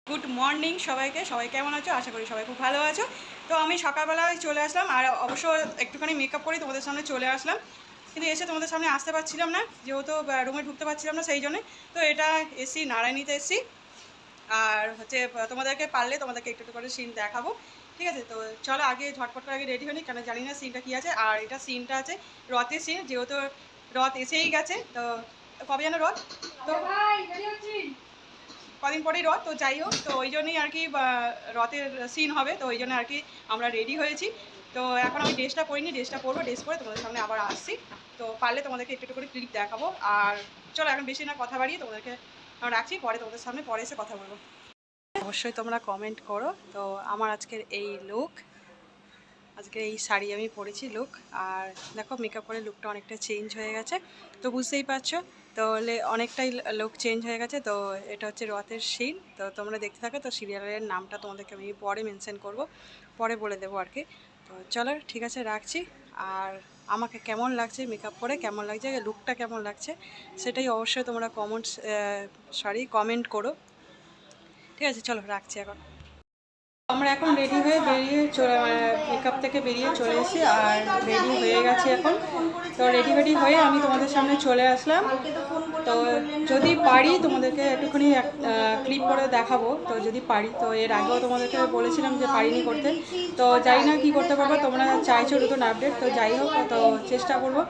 Good morning সবাইকে। সবাই কেমন আছো? আশা করি সবাই খুব ভালো আছো। তো আমি সকালবেলায় চলে আসলাম, আর অবশ্য একটুখানি মেকআপ করেই তোমাদের সামনে চলে আসলাম, কিন্তু এসে তোমাদের সামনে আসতে পারছিলাম না, যেহেতু রুমে ঢুকতে পারছিলাম না, সেই জন্যে তো এটা এসি নারায়ণীতে এসি। আর হচ্ছে তোমাদেরকে পারলে তোমাদেরকে একটু একটু করে সিন দেখাবো, ঠিক আছে? তো চলো আগে ঝটপট করে আগে রেডি হয়নি, কেন জানি না সিনটা কী আছে। আর এটা সিনটা আছে রথের সিন, যেহেতু রথ এসেই গেছে। তো কবে যেন রথ, তো কদিন পরেই রথ, তো যাই হোক, তো ওই জন্যই আর কি রথের সিন হবে, তো ওই জন্য আর কি আমরা রেডি হয়েছি। তো এখন আমি ড্রেসটা পরিনি, ড্রেসটা পরবো, ড্রেস পরে তোমাদের সামনে আবার আসছি। তো পারলে তোমাদেরকে একটু একটু করে ক্লিপ দেখাবো। আর চলো এখন বেশি না কথা বাড়িয়ে তোমাদেরকে রাখছি, পরে তোমাদের সামনে পরে এসে কথা বলবো। অবশ্যই তোমরা কমেন্ট করো। তো আমার আজকের এই লুক, আজকে এই শাড়ি আমি পরেছি লুক। আর দেখো মেকআপ করে লুকটা অনেকটা চেঞ্জ হয়ে গেছে, তো বুঝতেই পারছো, তাহলে অনেকটাই লুক চেঞ্জ হয়ে গেছে। তো এটা হচ্ছে রথের সিন, তো তোমরা দেখতে থাকো। তো সিরিয়ালের নামটা তোমাদেরকে আমি পরে মেনশন করব, পরে বলে দেবো আর কি। তো চলো ঠিক আছে, রাখছি। আর আমাকে কেমন লাগছে মেকআপ করে, কেমন লাগছে, লুকটা কেমন লাগছে, সেটাই অবশ্যই তোমরা কমেন্ট করো, ঠিক আছে? চলো রাখছি এখন। আমরা এখন রেডি হয়ে বেরিয়ে চলে, মেকআপ থেকে বেরিয়ে চলে এসেছি, আর রেডি হয়ে গেছি এখন। তো রেডি হয়ে আমি তোমাদের সামনে চলে আসলাম। তো যদি পারি তোমাদেরকে একটুখানি ক্লিপ করে দেখাবো, তো যদি পারি। তো এর আগেও তোমাদেরকে বলেছিলাম যে পারিনি করতে, তো জানি না কী করতে পারবো, তোমরা চাইছো নতুন আপডেট, তো যাই হোক, তো চেষ্টা করবো।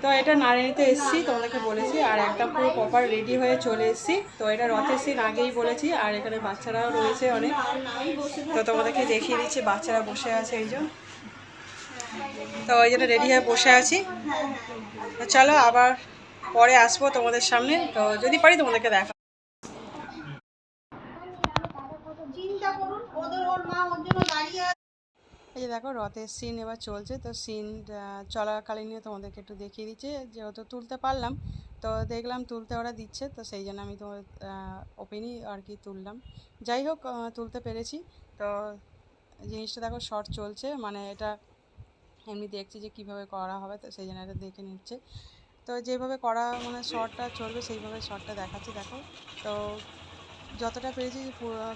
তো এটা নারায়ণীতে এসেছি, তোমাদেরকে বলেছি, আর একদম পুরো প্রপার রেডি হয়ে চলে এসেছি। তো এটা রথের সিন আগেই বলেছি। আর এখানে বাচ্চারাও রয়েছে অনেক, তো তোমাদেরকে দেখিয়ে দিচ্ছি, বাচ্চারা বসে আছে এই জন্য। তো ওই জন্য রেডি হয়ে বসে আছি। তো চলো আবার পরে আসবো তোমাদের সামনে, তো যদি পারি তোমাদেরকে দেখা। এই যে দেখো রথের সিন এবার চলছে, তো সিন চলাকালীন তোমাদেরকে একটু দেখিয়ে দিচ্ছে, যেহেতু তুলতে পারলাম, তো দেখলাম তুলতে ওরা দিচ্ছে, তো সেই জন্য আমি তোমার ওপেনই আর কি তুললাম। যাই হোক, তুলতে পেরেছি। তো জিনিসটা দেখো শর্ট চলছে, মানে এটা এমনি দেখছি যে কীভাবে করা হবে, তো সেই জন্য এটা দেখে নিচ্ছে। তো যেভাবে করা মানে শর্টটা চলবে সেইভাবে শর্টটা দেখাচ্ছি দেখো। তো যতটা পেরেছি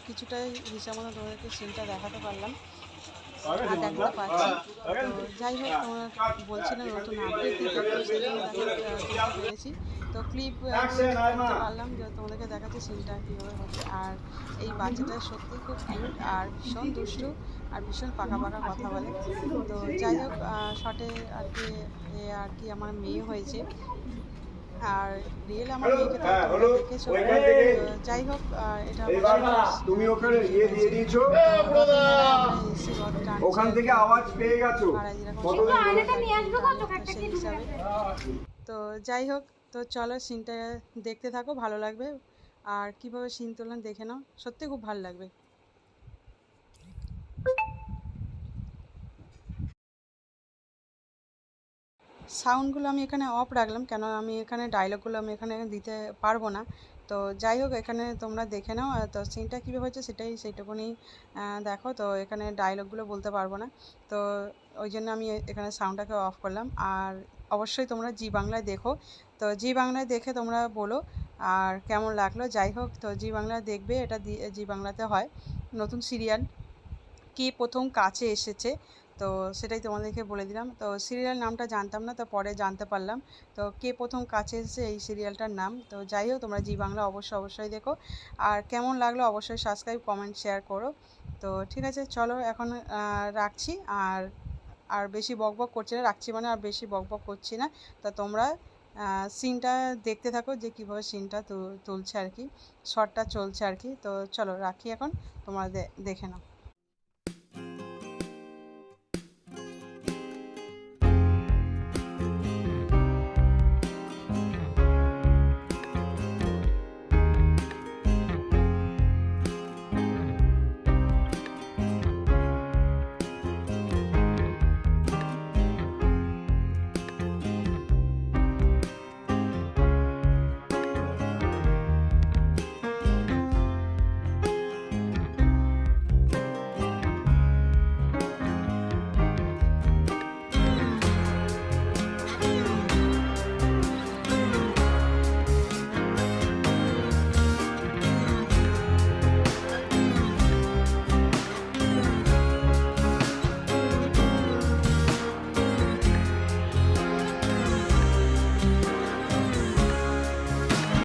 কিছুটাই হিসাব মতো তোমাদেরকে সিনটা দেখাতে পারলাম, আর দেখাতে পারছি। তো যাই হোক, তোমরা বলছিলাম নতুন আপডেট দিতে, তো সেই জন্য দেখতে পেরেছি। তো ক্লিপ করতে পারলাম, যে তোমাদেরকে দেখাচ্ছি সিনটা কীভাবে হচ্ছে। আর এই বাচ্চাটা সত্যি খুব কিউট, আর ভীষণ দুষ্টু, আর ভীষণ পাকা পাকা কথা বলে। তো যাই হোক, শর্টে আর কি আমার মেয়ে হয়েছে, আর রিয়েল আমার মেয়েকে তো তোমরা দেখেছো। যাই হোক, এটা তুমি ওখানে ইয়ে দিয়ে দিয়েছো, ওখান থেকে আওয়াজ পেয়ে গেছো। সেই হিসাবে তো যাই হোক, তো চলো সিনটা দেখতে থাকো, ভালো লাগবে। আর কিভাবে সিন তোলেন দেখে নাও, সত্যি খুব ভালো লাগবে। সাউন্ডগুলো আমি এখানে অফ রাখলাম, কেন আমি এখানে ডায়লগগুলো আমি এখানে দিতে পারবো না। তো যাই হোক, এখানে তোমরা দেখে নাও। তো সিনটা কীভাবে হচ্ছে সেইটুকুনি দেখো। তো এখানে ডায়লগগুলো বলতে পারবো না, তো ওই জন্য আমি এখানে সাউন্ডটাকে অফ করলাম। আর অবশ্যই তোমরা জি বাংলায় দেখো, তো জি বাংলায় দেখে তোমরা বলো আর কেমন লাগলো। যাই হোক, তো জি বাংলায় দেখবে, এটা জি বাংলাতে হয় নতুন সিরিয়াল, কে প্রথম কাছে এসেছে, তো সেটাই তোমাদেরকে বলে দিলাম। তো সিরিয়াল নামটা জানতাম না, তো পরে জানতে পারলাম। তো কে প্রথম কাছে এসেছে এই সিরিয়ালটার নাম। তো যাই হোক, তোমরা জি বাংলা অবশ্যই দেখো। আর কেমন লাগলো অবশ্যই সাবস্ক্রাইব, কমেন্ট, শেয়ার করো। তো ঠিক আছে, চলো এখন রাখছি। আর আর বেশি বকবক করছি না, রাখছি মানে আর বেশি বকবক করছি না। তো তোমরা সিনটা দেখতে থাকো, যে কীভাবে সিনটা তুলছে আর কি, শর্টটা চলছে আর কি। তো চলো রাখি এখন, তোমরা দেখে নাও।